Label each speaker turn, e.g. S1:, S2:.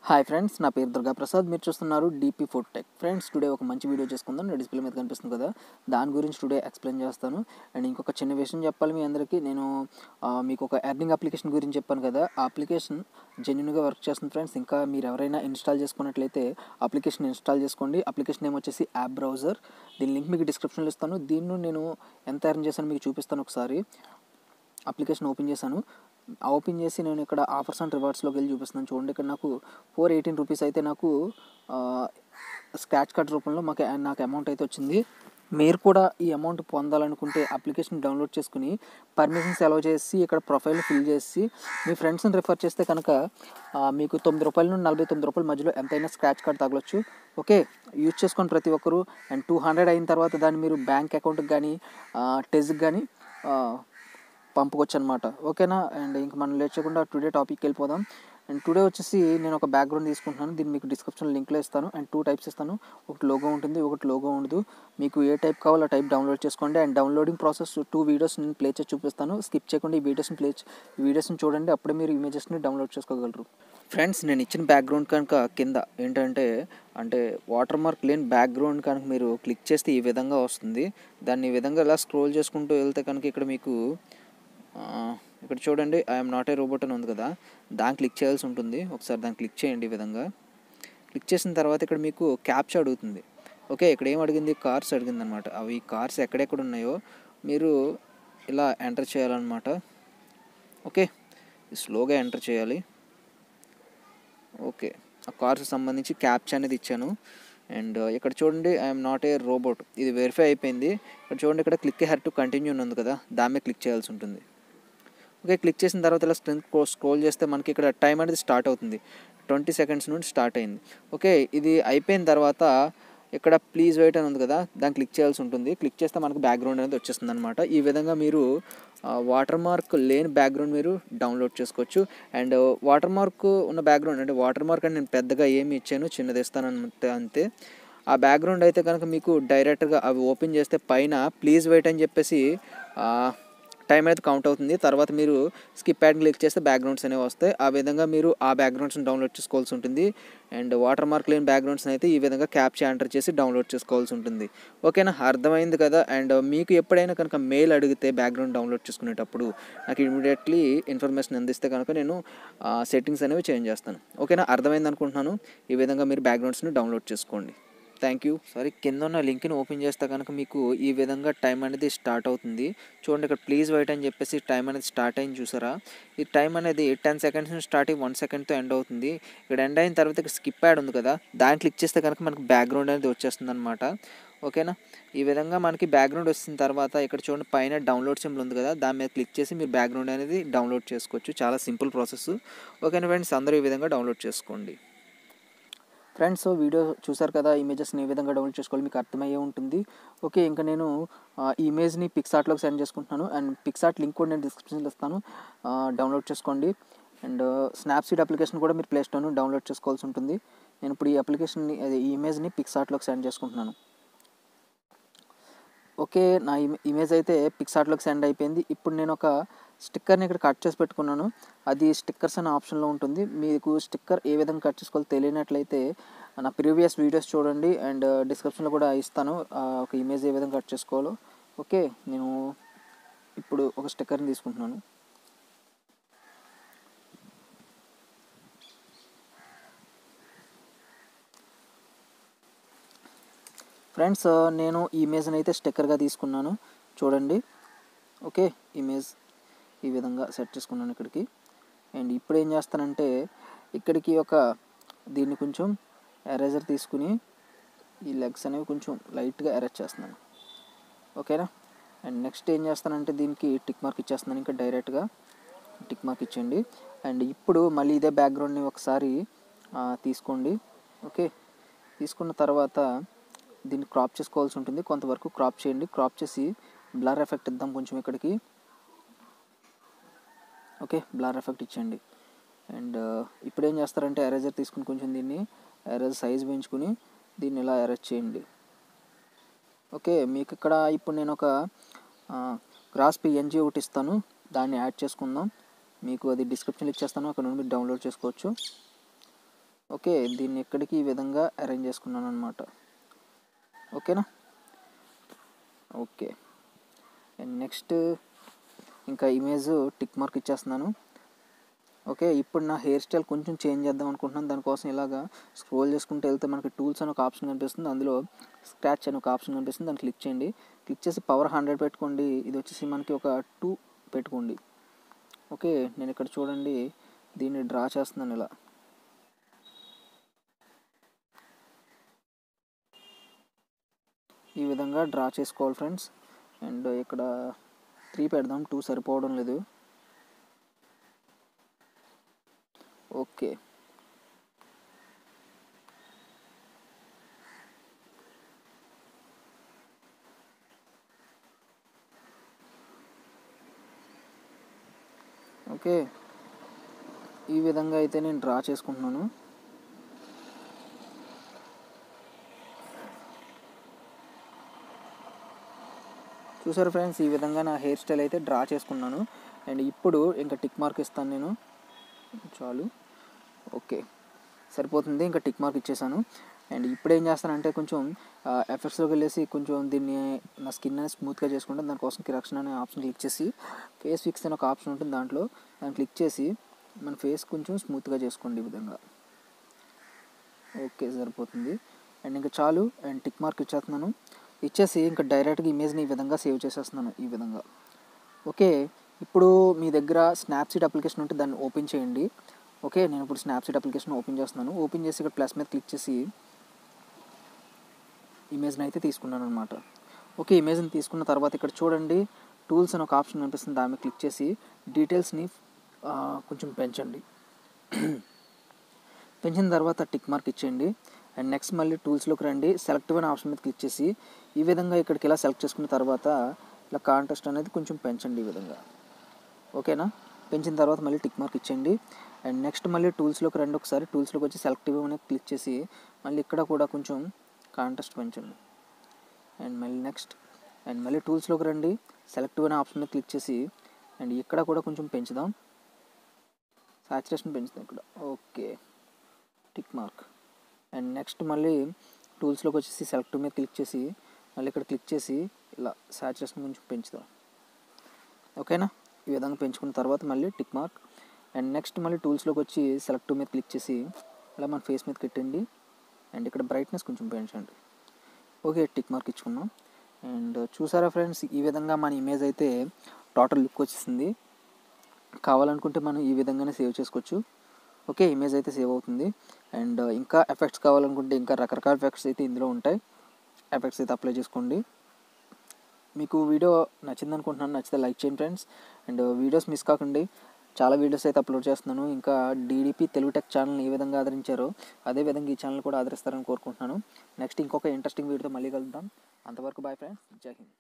S1: Hi friends, నా పేరు దుర్గా ప్రసాద్. మీరు చూస్తున్నారు DP food tech. Friends, today ఒక మంచి వీడియో చేసుకుందాం. నా డిస్ప్లే మీద కనిపిస్తుంది కదా, దాని గురించి టుడే ఎక్స్ప్లెయిన్ చేస్తాను. అండ్ ఇంకొక చిన్న విషయం చెప్పాలి మీ అందరికీ. నేను మీకు ఒక ఎర్నింగ్ అప్లికేషన్ గురించి చెప్పాను కదా, ఆ అప్లికేషన్ జెన్యున్గా వర్క్ చేస్తుంది ఫ్రెండ్స్. ఇంకా మీరు ఎవరైనా ఇన్స్టాల్ చేసుకున్నట్లయితే అప్లికేషన్ ఇన్స్టాల్ చేసుకోండి. అప్లికేషన్ నేమ్ వచ్చేసి యాప్ బ్రౌజర్. దీని లింక్ మీకు డిస్క్రిప్షన్లో ఇస్తాను. దీన్ని నేను ఎంత ఎర్న్ చేశాను మీకు చూపిస్తాను. ఒకసారి అప్లికేషన్ ఓపెన్ చేశాను. ఓపెన్ చేసి నేను ఇక్కడ ఆఫర్స్ అండ్ రివార్డ్స్లోకి వెళ్ళి చూపిస్తున్నాను. చూడండి, ఇక్కడ నాకు 418 రూపీస్ అయితే నాకు స్క్రాచ్ కార్డ్ రూపంలో నాకు అమౌంట్ అయితే వచ్చింది. మీరు కూడా ఈ అమౌంట్ పొందాలనుకుంటే అప్లికేషన్ డౌన్లోడ్ చేసుకుని పర్మిషన్స్ అలౌ చేసి ఇక్కడ ప్రొఫైల్ ఫిల్ చేసి మీ ఫ్రెండ్స్ని రిఫర్ చేస్తే కనుక మీకు ₹9 నుండి ₹49 మధ్యలో ఎంతైనా స్క్రాచ్ కార్డ్ తగలొచ్చు. ఓకే, యూజ్ చేసుకోండి ప్రతి ఒక్కరు. అండ్ 200 అయిన తర్వాత దాన్ని మీరు బ్యాంక్ అకౌంట్కి కానీ టెస్ట్కి కానీ పంపుకోవచ్చు అనమాట. ఓకేనా. అండ్ ఇంక మనం లేట్ చేయకుండా టుడే టాపిక్కి వెళ్ళిపోదాం. అండ్ టుడే వచ్చేసి నేను ఒక బ్యాక్గ్రౌండ్ తీసుకుంటున్నాను. దీన్ని మీకు డిస్క్రిప్షన్ లింక్లో ఇస్తాను. అండ్ 2 టైప్స్ ఇస్తాను. ఒకటి లోగో ఉంటుంది, ఒకటి లోగో ఉండదు. మీకు ఏ టైప్ కావాలో ఆ టైప్ డౌన్లోడ్ చేసుకోండి. అండ్ డౌన్లోడింగ్ ప్రాసెస్ 2 వీడియోస్ నేను ప్లే చేసి చూపిస్తాను. స్కిప్ చేయకుండా ఈ వీడియోస్ని చూడండి, అప్పుడే మీరు ఇమేజెస్ని డౌన్లోడ్ చేసుకోగలరు. ఫ్రెండ్స్, నేను ఇచ్చిన బ్యాక్గ్రౌండ్ కనుక కింద ఏంటంటే వాటర్ మార్క్ లేని బ్యాక్గ్రౌండ్ కనుక మీరు క్లిక్ చేస్తే ఈ విధంగా వస్తుంది. దాన్ని ఈ విధంగా ఇలా స్క్రోల్ చేసుకుంటూ వెళ్తే కనుక ఇక్కడ చూడండి, ఐఎమ్ నాట్ ఏ రోబోట్ అని ఉంది కదా, దాన్ని క్లిక్ చేయాల్సి ఉంటుంది. ఒకసారి దాన్ని క్లిక్ చేయండి. ఈ విధంగా క్లిక్ చేసిన తర్వాత ఇక్కడ మీకు క్యాప్చా అడుగుతుంది. ఓకే, ఇక్కడ ఏం అడిగింది, కార్స్ అడిగింది అనమాట. అవి కార్స్ ఎక్కడెక్కడ ఉన్నాయో మీరు ఇలా ఎంటర్ చేయాలన్నమాట. ఓకే, స్లోగా ఎంటర్ చేయాలి. ఓకే, ఆ కార్స్ సంబంధించి క్యాప్చా అనేది ఇచ్చాను. అండ్ ఇక్కడ చూడండి, ఐఎమ్ నాట్ ఏ రోబోట్, ఇది వెరిఫై అయిపోయింది. ఇక్కడ చూడండి, ఇక్కడ క్లిక్ హెర్ టు కంటిన్యూ ఉంది కదా, దాని మీద క్లిక్ చేయాల్సి ఉంటుంది. ఓకే, క్లిక్ చేసిన తర్వాత ఇలా స్క్రోల్ చేస్తే మనకి ఇక్కడ టైం అనేది స్టార్ట్ అవుతుంది. 20 సెకండ్స్ నుండి స్టార్ట్ అయింది. ఓకే, ఇది అయిపోయిన తర్వాత ఇక్కడ ప్లీజ్ వెయిట్ అని ఉంది కదా, దాన్ని క్లిక్ చేయాల్సి ఉంటుంది. క్లిక్ చేస్తే మనకు బ్యాక్గ్రౌండ్ అనేది వచ్చేస్తుంది అనమాట. ఈ విధంగా మీరు వాటర్ మార్క్ లేని బ్యాక్గ్రౌండ్ మీరు డౌన్లోడ్ చేసుకోవచ్చు. అండ్ వాటర్ మార్క్ ఉన్న బ్యాక్గ్రౌండ్ అంటే వాటర్ మార్క్ అని నేను పెద్దగా ఏమి ఇచ్చాను, చిన్నది ఇస్తాను అంతే. ఆ బ్యాక్గ్రౌండ్ అయితే కనుక మీకు డైరెక్ట్గా అవి ఓపెన్ చేస్తే పైన ప్లీజ్ వెయిట్ అని చెప్పేసి టైం అయితే కౌంట్ అవుతుంది. తర్వాత మీరు స్కిప్ యాడ్ క్లిక్ చేస్తే బ్యాక్గ్రౌండ్స్ అనేవి వస్తాయి. ఆ విధంగా మీరు ఆ బ్యాక్గ్రౌండ్స్ని డౌన్లోడ్ చేసుకోవాల్సి ఉంటుంది. అండ్ వాటర్ మార్క్ లేని బ్యాక్గ్రౌండ్స్ని అయితే ఈ విధంగా క్యాప్చా ఎంటర్ చేసి డౌన్లోడ్ చేసుకోవాల్సి ఉంటుంది. ఓకేనా, అర్థమైంది కదా. అండ్ మీకు ఎప్పుడైనా కనుక మెయిల్ అడిగితే బ్యాక్గ్రౌండ్ డౌన్లోడ్ చేసుకునేటప్పుడు నాకు ఇమీడియట్లీ ఇన్ఫర్మేషన్ అందిస్తే కనుక నేను సెట్టింగ్స్ అనేవి చేంజ్ చేస్తాను. ఓకేనా, అర్థమైంది అనుకుంటున్నాను. ఈ విధంగా మీరు బ్యాక్గ్రౌండ్స్ని డౌన్లోడ్ చేసుకోండి. Thank you. సారీ, కింద ఉన్న లింక్ని ఓపెన్ చేస్తే కనుక మీకు ఈ విధంగా టైం అనేది స్టార్ట్ అవుతుంది. చూడండి, ఇక్కడ ప్లీజ్ వెయిట్ అని చెప్పేసి టైం అనేది స్టార్ట్ అయింది, చూసారా. ఈ టైం అనేది 10 సెకండ్స్ నుంచి స్టార్ట్ అయ్యి 1 సెకండ్తో ఎండ్ అవుతుంది. ఇక్కడ ఎండ్ అయిన తర్వాత ఇక్కడ స్కిప్ యాడ్ ఉంది కదా, దాన్ని క్లిక్ చేస్తే కనుక మనకు బ్యాక్గ్రౌండ్ అనేది వచ్చేస్తుంది అనమాట. ఓకేనా, ఈ విధంగా మనకి బ్యాక్గ్రౌండ్ వచ్చిన తర్వాత ఇక్కడ చూడండి, పైన డౌన్లోడ్ సింబల్ ఉంది కదా, దాని మీద క్లిక్ చేసి మీరు బ్యాక్గ్రౌండ్ అనేది డౌన్లోడ్ చేసుకోవచ్చు. చాలా సింపుల్ ప్రాసెస్. ఓకేనా ఫ్రెండ్స్, అందరూ ఈ విధంగా డౌన్లోడ్ చేసుకోండి. ఫ్రెండ్స్, వీడియో చూసారు కదా, ఇమేజెస్ని ఏ విధంగా డౌన్లోడ్ చేసుకోవాలి మీకు అర్థమయ్యే ఉంటుంది. ఓకే, ఇంకా నేను ఈ ఇమేజ్ని పిక్సార్ట్లోకి సెండ్ చేసుకుంటున్నాను. అండ్ పిక్సార్ట్ లింక్ కూడా నేను డిస్క్రిప్షన్లో ఇస్తాను, డౌన్లోడ్ చేసుకోండి. అండ్ స్నాప్సీడ్ అప్లికేషన్ కూడా మీరు ప్లేస్టోర్ డౌన్లోడ్ చేసుకోవాల్సి ఉంటుంది. నేను ఇప్పుడు ఈ ఇమేజ్ని పిక్సార్ట్లోకి సెండ్ చేసుకుంటున్నాను. ఓకే, నా ఇమేజ్ అయితే పిక్సార్ట్లోకి సెండ్ అయిపోయింది. ఇప్పుడు నేను ఒక స్టిక్కర్ని ఇక్కడ కట్ చేసి పెట్టుకున్నాను. అది స్టిక్కర్స్ అనే ఆప్షన్లో ఉంటుంది. మీకు స్టిక్కర్ ఏ విధంగా కట్ చేసుకోవాలో తెలియనట్లయితే నా ప్రీవియస్ వీడియోస్ చూడండి. అండ్ డిస్క్రిప్షన్లో కూడా ఇస్తాను ఒక ఇమేజ్ ఏ విధంగా కట్ చేసుకోవాలో. ఓకే, నేను ఇప్పుడు ఒక స్టిక్కర్ని తీసుకుంటున్నాను. ఫ్రెండ్స్, నేను ఈ ఇమేజ్ని అయితే స్టిక్కర్గా తీసుకున్నాను, చూడండి. ఓకే, ఇమేజ్ ఈ విధంగా సెట్ చేసుకున్నాను ఇక్కడికి. అండ్ ఇప్పుడు ఏం చేస్తానంటే ఇక్కడికి దీన్ని కొంచెం ఎరేజర్ తీసుకుని ఈ లెగ్స్ అనేవి కొంచెం లైట్గా ఎరేజ్ చేస్తున్నాను. ఓకేనా. అండ్ నెక్స్ట్ ఏం చేస్తానంటే దీనికి టిక్ మార్క్ ఇచ్చేస్తున్నాను. ఇంకా డైరెక్ట్గా టిక్ మార్క్ ఇచ్చేయండి. అండ్ ఇప్పుడు మళ్ళీ ఇదే బ్యాక్గ్రౌండ్ని ఒకసారి తీసుకోండి. ఓకే, తీసుకున్న తర్వాత దీన్ని క్రాప్ చేసుకోవాల్సి ఉంటుంది. కొంతవరకు క్రాప్ చేయండి. క్రాప్ చేసి బ్లర్ ఎఫెక్ట్ ఇద్దాం కొంచెం ఇక్కడికి. ఓకే, బ్లర్ ఎఫెక్ట్ ఇచ్చేయండి. అండ్ ఇప్పుడు ఏం చేస్తారంటే ఎరేజర్ తీసుకుని కొంచెం దీన్ని ఎరేజర్ సైజ్ పెంచుకుని దీన్ని ఇలా ఎరేజ్ చేయండి. ఓకే, మీకు ఇక్కడ ఇప్పుడు నేను ఒక గ్రాస్ పిఎన్జీ ఒకటి ఇస్తాను, దాన్ని యాడ్ చేసుకుందాం. మీకు అది డిస్క్రిప్షన్లో ఇచ్చేస్తాను, అక్కడ నుండి మీరు డౌన్లోడ్ చేసుకోవచ్చు. ఓకే, దీన్ని ఇక్కడికి ఈ విధంగా అరేంజ్ చేసుకున్నాను అనమాట. ఓకేనా. ఓకే, అండ్ నెక్స్ట్ ఇంకా ఇమేజ్ టిక్ మార్క్ ఇచ్చేస్తున్నాను. ఓకే, ఇప్పుడు నా హెయిర్ స్టైల్ కొంచెం చేంజ్ చేద్దాం అనుకుంటున్నాను. దానికోసం ఇలాగా స్క్రోల్ చేసుకుంటూ వెళ్తే మనకి టూల్స్ అని ఒక ఆప్షన్ కనిపిస్తుంది, అందులో స్క్రాచ్ అని ఒక ఆప్షన్ కనిపిస్తుంది, దాన్ని క్లిక్ చేయండి. క్లిక్ చేసి పవర్ 100 పెట్టుకోండి. ఇది వచ్చేసి మనకి ఒక 2 పెట్టుకోండి. ఓకే, నేను ఇక్కడ చూడండి దీన్ని డ్రా చేస్తున్నాను ఇలా. ఈ విధంగా డ్రా చేసుకోవాలి ఫ్రెండ్స్. అండ్ ఇక్కడ 3 పెడదాం, 2 సరిపోవడం లేదు. ఓకే, ఓకే, ఈ విధంగా అయితే నేను డ్రా చేసుకుంటున్నాను. చూసారు ఫ్రెండ్స్, ఈ విధంగా నా హెయిర్ స్టైల్ అయితే డ్రా చేసుకున్నాను. అండ్ ఇప్పుడు ఇంకా టిక్ మార్క్ ఇస్తాను నేను. చాలు, ఓకే సరిపోతుంది, ఇంకా టిక్ మార్క్ ఇచ్చేసాను. అండ్ ఇప్పుడు ఏం చేస్తానంటే కొంచెం ఎఫెక్ట్స్లోకి వెళ్ళేసి కొంచెం దీన్ని నా స్కిన్ అనేది స్మూత్గా చేసుకుంటాను. దానికోసం కరెక్షన్ అనే ఆప్షన్ క్లిక్ చేసి ఫేస్ ఫిక్స్ అనే ఒక ఆప్షన్ ఉంటుంది, దాన్ని క్లిక్ చేసి మన ఫేస్ కొంచెం స్మూత్గా చేసుకోండి ఈ విధంగా. ఓకే సరిపోతుంది. అండ్ ఇంకా చాలు, అండ్ టిక్ మార్క్ ఇచ్చేస్తున్నాను. ఇచ్చేసి ఇంకా డైరెక్ట్గా ఇమేజ్ని ఈ విధంగా సేవ్ చేసేస్తున్నాను ఈ విధంగా. ఓకే, ఇప్పుడు మీ దగ్గర స్నాప్సీడ్ అప్లికేషన్ ఉంటే దాన్ని ఓపెన్ చేయండి. ఓకే, నేను ఇప్పుడు స్నాప్సీడ్ అప్లికేషన్ ఓపెన్ చేస్తున్నాను. ఓపెన్ చేసి ఇక్కడ ప్లస్ మీద క్లిక్ చేసి ఇమేజ్ని అయితే తీసుకున్నాను అనమాట. ఓకే, ఇమేజ్ని తీసుకున్న తర్వాత ఇక్కడ చూడండి టూల్స్ అని ఒక ఆప్షన్ కనిపిస్తుంది, దాని మీద క్లిక్ చేసి డీటెయిల్స్ని కొంచెం పెంచండి. పెంచిన తర్వాత టిక్ మార్క్ ఇచ్చేయండి. అండ్ నెక్స్ట్ మళ్ళీ టూల్స్లోకి రండి, సెలెక్టివ్ అనే ఆప్షన్ మీద క్లిక్ చేసి ఈ విధంగా ఇక్కడికి ఇలా సెలెక్ట్ చేసుకున్న తర్వాత ఇలా కాంట్రాస్ట్ అనేది కొంచెం పెంచండి ఈ విధంగా. ఓకేనా, పెంచిన తర్వాత మళ్ళీ టిక్ మార్క్ ఇచ్చేయండి. అండ్ నెక్స్ట్ మళ్ళీ టూల్స్లోకి రండి, ఒకసారి టూల్స్లోకి వచ్చి సెలెక్టివ్ అనేది క్లిక్ చేసి మళ్ళీ ఇక్కడ కూడా కొంచెం కాంట్రాస్ట్ పెంచండి. అండ్ మళ్ళీ టూల్స్లోకి రండి, సెలెక్టివ్ అనే ఆప్షన్ మీద క్లిక్ చేసి అండ్ ఇక్కడ కూడా కొంచెం పెంచుదాం, సాచురేషన్ పెంచుదాం ఇక్కడ. Okay, tick mark. And next మళ్ళీ టూల్స్లోకి వచ్చేసి సెలెక్టివ్ మీద క్లిక్ చేసి మళ్ళీ ఇక్కడ క్లిక్ చేసి ఇలా సాచురేషన్ కొంచెం పెంచుదాం. ఓకేనా, ఈ విధంగా పెంచుకున్న తర్వాత మళ్ళీ టిక్ మార్క్. అండ్ నెక్స్ట్ మళ్ళీ టూల్స్లోకి వచ్చి సెలెక్టివ్ మీద క్లిక్ చేసి ఇలా మన ఫేస్ మీద పెట్టండి. అండ్ ఇక్కడ బ్రైట్నెస్ కొంచెం పెంచండి. ఓకే, టిక్ మార్క్ ఇచ్చుకున్నాం. అండ్ చూసారా ఫ్రెండ్స్, ఈ విధంగా మన ఇమేజ్ అయితే టోటల్ లుక్ వచ్చేసింది. కావాలనుకుంటే మనం ఈ విధంగానే సేవ్ చేసుకోవచ్చు. ఓకే, ఇమేజ్ అయితే సేవ్ అవుతుంది. అండ్ ఇంకా ఎఫెక్ట్స్ కావాలనుకుంటే ఇంకా రకరకాల ఎఫెక్ట్స్ అయితే ఇందులో ఉంటాయి, ఎఫెక్ట్స్ అయితే అప్లై చేసుకోండి. మీకు వీడియో నచ్చింది అనుకుంటున్నాను, నచ్చితే లైక్ చేయండి ఫ్రెండ్స్. అండ్ వీడియోస్ మిస్ కాకండి, చాలా వీడియోస్ అయితే అప్లోడ్ చేస్తున్నాను. ఇంకా DDP తెలుగు టెక్ ఛానల్ని ఏ విధంగా ఆదరించారో అదేవిధంగా ఈ ఛానల్ కూడా ఆదరిస్తారని కోరుకుంటున్నాను. నెక్స్ట్ ఇంకొక ఇంట్రెస్టింగ్ వీడియోతో మళ్ళీ కలుద్దాం. అంతవరకు బాయ్ ఫ్రెండ్స్, జై హింద్.